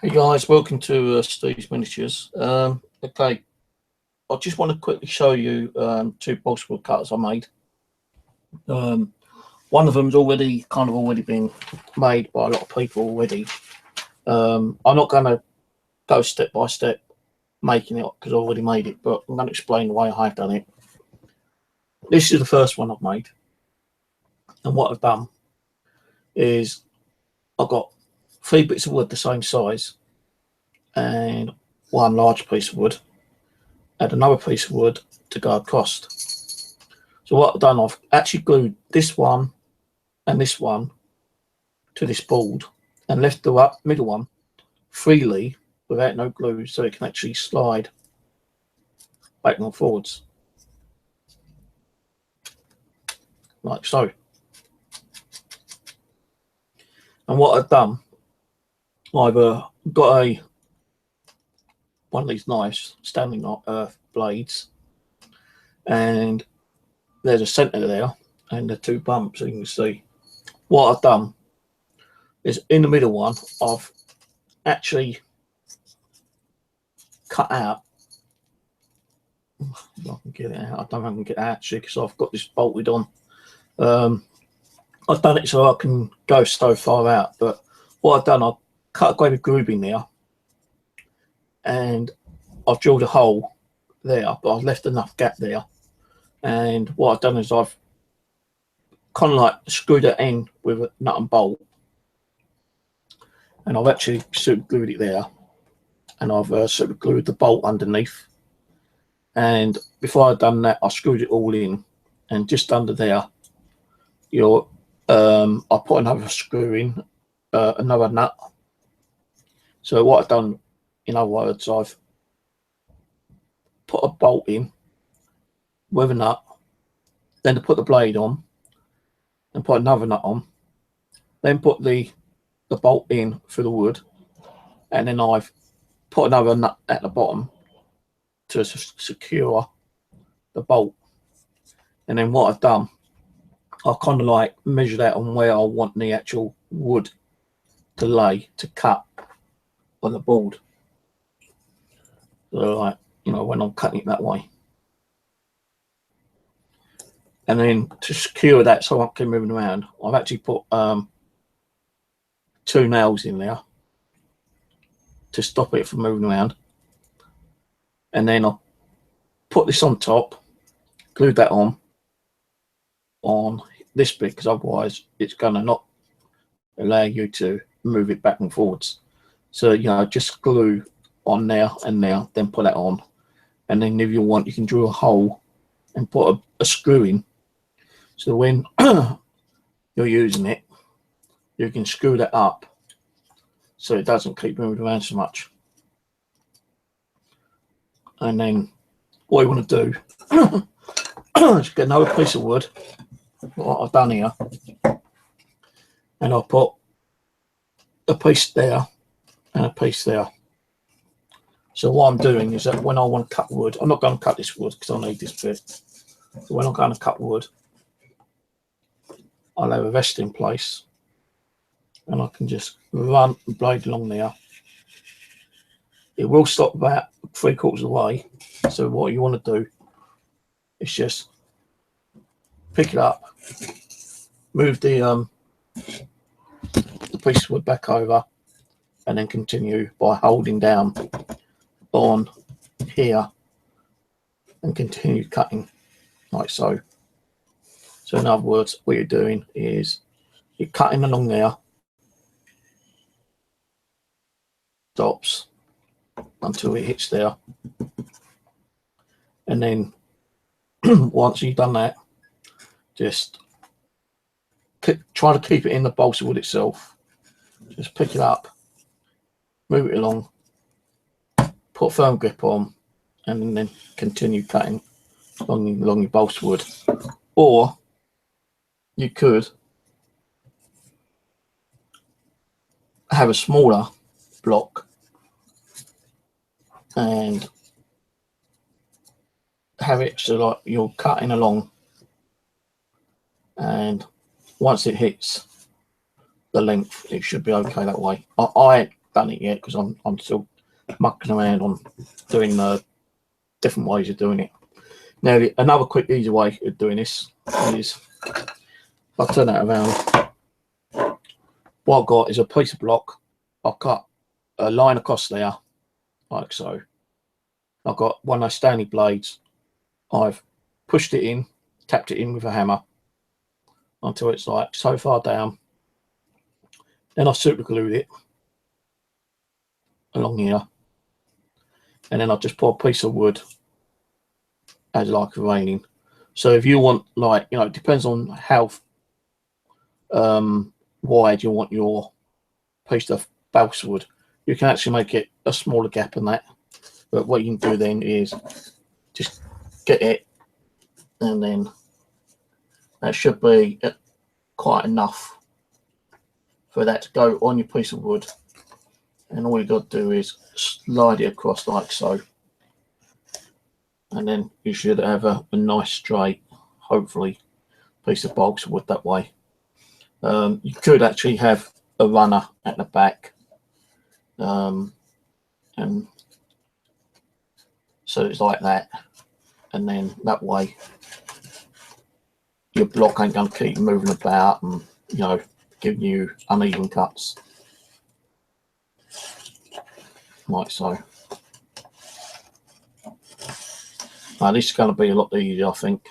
Hey guys, welcome to Steve's Miniatures. Okay, I just want to quickly show you two bolster wood cutters I made. One of them's already been made by a lot of people already. I'm not going to go step by step making it because I already made it, but I'm going to explain the way I've done it. This is the first one I've made, and what I've done is I've got 3 bits of wood the same size and one large piece of wood and another piece of wood to go across. So what I've done, I've actually glued this one and this one to this board and left the middle one freely without no glue, so it can actually slide back and forwards like so. And what I've done, I've got one of these nice standing blades, and there's a centre there and the 2 bumps. So you can see what I've done is in the middle one I've actually cut out, if I can get it out, I don't know if I can get it out actually because I've got this bolted on. I've done it so I can go so far out, but what I've done, I've cut a great big groove in there and I've drilled a hole there, but I've left enough gap there. And what I've done is I've kind of like screwed it in with a nut and bolt, and I've actually super glued it there, and I've super glued the bolt underneath. And before I'd done that, I screwed it all in, and just under there, I put another screw in, another nut. So what I've done, in other words, I've put a bolt in with a nut, then to put the blade on, and put another nut on, then put the bolt in for the wood, and then I've put another nut at the bottom to secure the bolt. And then what I've done, I kind of like measured out on where I want the actual wood to lay to cut on the board. So like, when I'm cutting it that way. And then to secure that so I can keep moving around, I've actually put 2 nails in there to stop it from moving around. And then I'll put this on top, glued that on this bit, because otherwise it's going to not allow you to move it back and forwards. So just glue on there and there, then put that on, and then if you want, you can drill a hole and put a screw in, so when you're using it, you can screw that up so it doesn't keep moving around so much. And then what you want to do is get another piece of wood, what I've done here, and I'll put a piece there and a piece there. So what I'm doing is that when I want to cut wood, I'm not going to cut this wood because I need this bit. So when I'm going to cut wood, I'll have a vest in place, and I can just run the blade along there. It will stop about 3/4 of the way. So what you want to do is just pick it up, move the piece of wood back over, and then continue by holding down on here and continue cutting like so. So in other words, what you're doing is you're cutting along there, stops until it hits there, and then once you've done that, just try to keep it in the balsa wood itself. Just pick it up, move it along, put a firm grip on, and then continue cutting along your balsa wood. Or you could have a smaller block and have it so like you're cutting along, and once it hits the length, it should be okay that way. I done it yet because I'm still mucking around on doing different ways of doing it. Now, another quick, easy way of doing this is, I'll turn that around. What I've got is a piece of block. I've cut a line across there, like so. I've got one of those Stanley blades. I've pushed it in, tapped it in with a hammer until it's like so far down. Then I super glued it along here. And then I just put a piece of wood as like a railing. So if you want, like, you know, it depends on how wide you want your piece of balsa wood. You can actually make it a smaller gap than that. But what you can do then is just get it, and then that should be quite enough for that to go on your piece of wood. And all you got to do is slide it across like so. And then you should have a nice straight, hopefully, piece of balsa wood that way. You could actually have a runner at the back. And so it's like that. And then that way your block ain't going to keep moving about and, you know, giving you uneven cuts. Like so. Now this is going to be a lot easier, I think,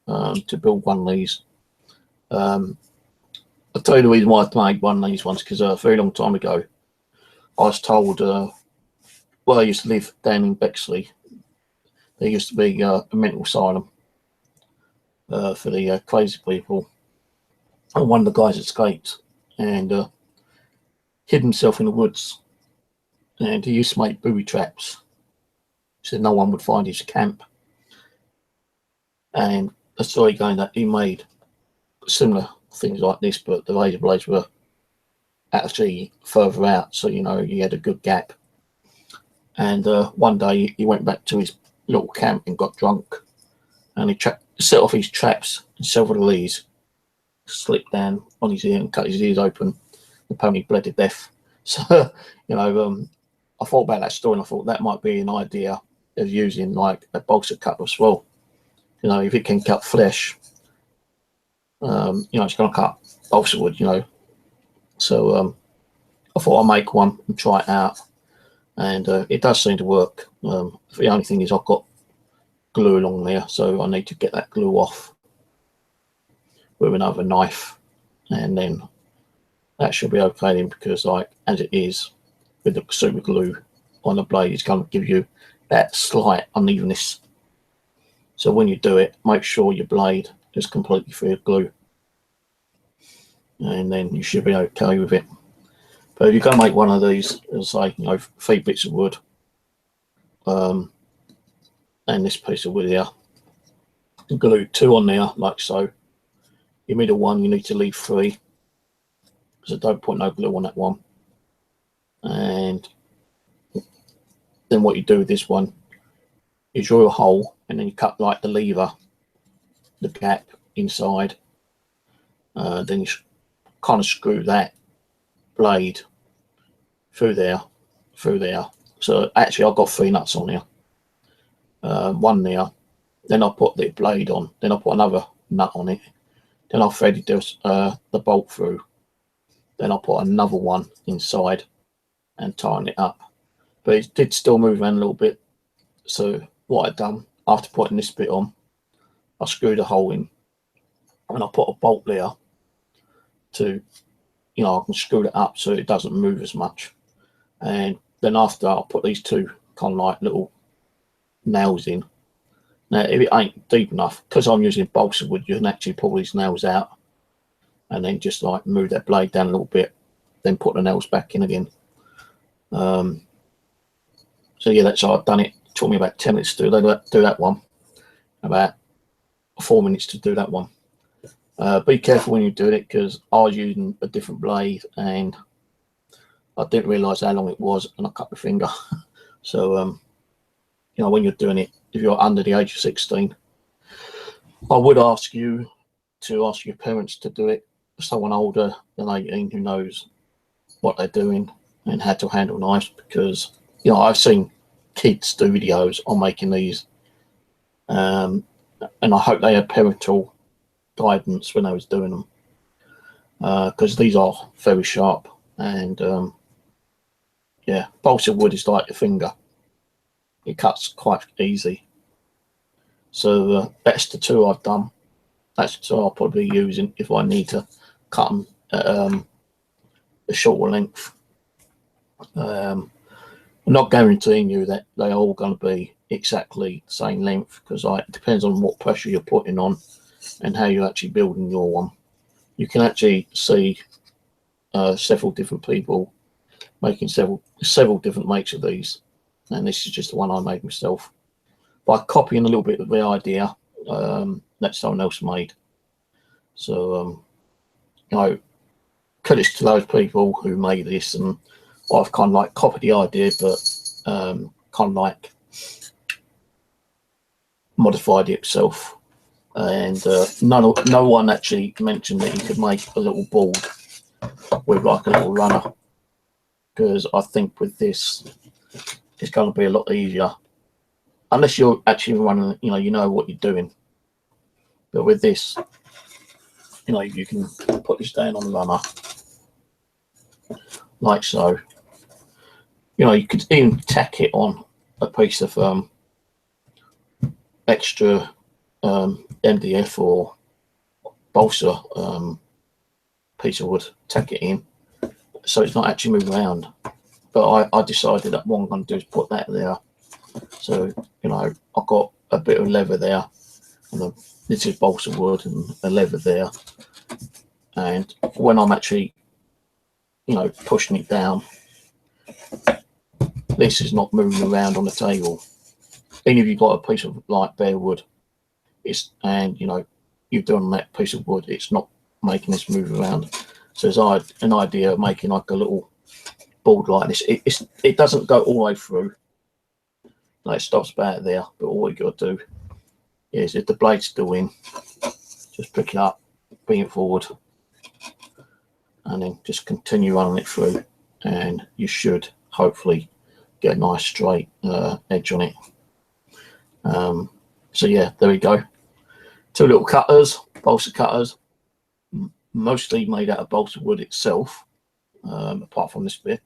to build one of these. I'll tell you the reason why I made one of these ones, because a very long time ago I was told, well, I used to live down in Bexley. There used to be a mental asylum for the crazy people, and one of the guys escaped and hid himself in the woods, and he used to make booby traps so no one would find his camp. And the story going that he made similar things like this, but the razor blades were actually further out, so, you know, he had a good gap. And one day he went back to his little camp and got drunk, and he set off his traps, and several of these slipped down on his ear and cut his ears open. The pony bled to death. So, you know, I thought about that story, and I thought that might be an idea of using like a balsa cutter as well. You know, if it can cut flesh, you know, it's going to cut balsa wood, you know. So I thought I'd make one and try it out, and it does seem to work. The only thing is I've got glue along there, so I need to get that glue off with another knife, and then that should be okay then, because like as it is with the super glue on the blade, it's going to give you that slight unevenness. So when you do it, make sure your blade is completely free of glue, and then you should be okay with it. But if you're going to make one of these, as I say, you know, 3 bits of wood, and this piece of wood here, glue 2 on there like so. Your middle one you need to leave 3, so don't put no glue on that one. And then what you do with this one is draw a hole, and then you cut like the lever, the gap inside. Then you kind of screw that blade through there. So actually I've got 3 nuts on here. One there, then I'll put the blade on, then I'll put another nut on it, then I'll thread the bolt through, then I'll put another one inside and tighten it up. But it did still move around a little bit, so what I've done after putting this bit on, I screwed a hole in and I put a bolt there to, you know, I can screw it up so it doesn't move as much. And then after I'll put these 2 kind of like little nails in. Now if it ain't deep enough, because I'm using balsa wood, you can actually pull these nails out and then just like move that blade down a little bit, then put the nails back in again. So yeah, that's how I've done it. It took me about 10 minutes to do that one, about 4 minutes to do that one. Be careful when you do it, because I was using a different blade and I didn't realise how long it was, and I cut my finger. So you know, when you're doing it, if you're under the age of 16, I would ask you to ask your parents to do it. Someone older than 18 who knows what they're doing, and how to handle knives, because I've seen kids do videos on making these, and I hope they had parental guidance when I was doing them, because these are very sharp, and yeah, balsa wood is like your finger. It cuts quite easy. So that's the two I've done. That's the two I'll probably be using if I need to cut them at a shorter length. I'm not guaranteeing you that they're all going to be exactly the same length, because it depends on what pressure you're putting on and how you're actually building your one. You can actually see several different people making several different makes of these, and this is just the one I made myself by copying a little bit of the idea that someone else made. So credits to those people who made this, and I've kind of like copied the idea, but kind of like modified it itself. And no one actually mentioned that you could make a little board with like a little runner, because I think with this it's going to be a lot easier, unless you're actually running, you know what you're doing. But with this, you can put this down on the runner like so. You could even tack it on a piece of extra MDF or balsa piece of wood, tack it in so it's not actually moving around. But I decided that what I'm going to do is put that there. So I've got a bit of leather there, and this is balsa wood and a leather there, and when I'm actually pushing it down, this is not moving around on the table. Even if you've got a piece of like bare wood, and you're doing that piece of wood, it's not making this move around. So it's an idea of making like a little board like this. It doesn't go all the way through. It stops about there, but all you got to do is, if the blade's still in, just pick it up, bring it forward, and then just continue running it through, and you should hopefully get a nice straight edge on it. So yeah, there we go. Two little cutters, balsa cutters, mostly made out of balsa wood itself, apart from this bit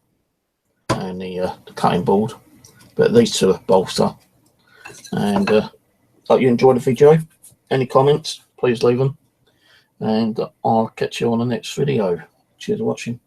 and the cutting board. But these two are balsa. And hope you enjoyed the video. Any comments, please leave them, and I'll catch you on the next video. Cheers for watching.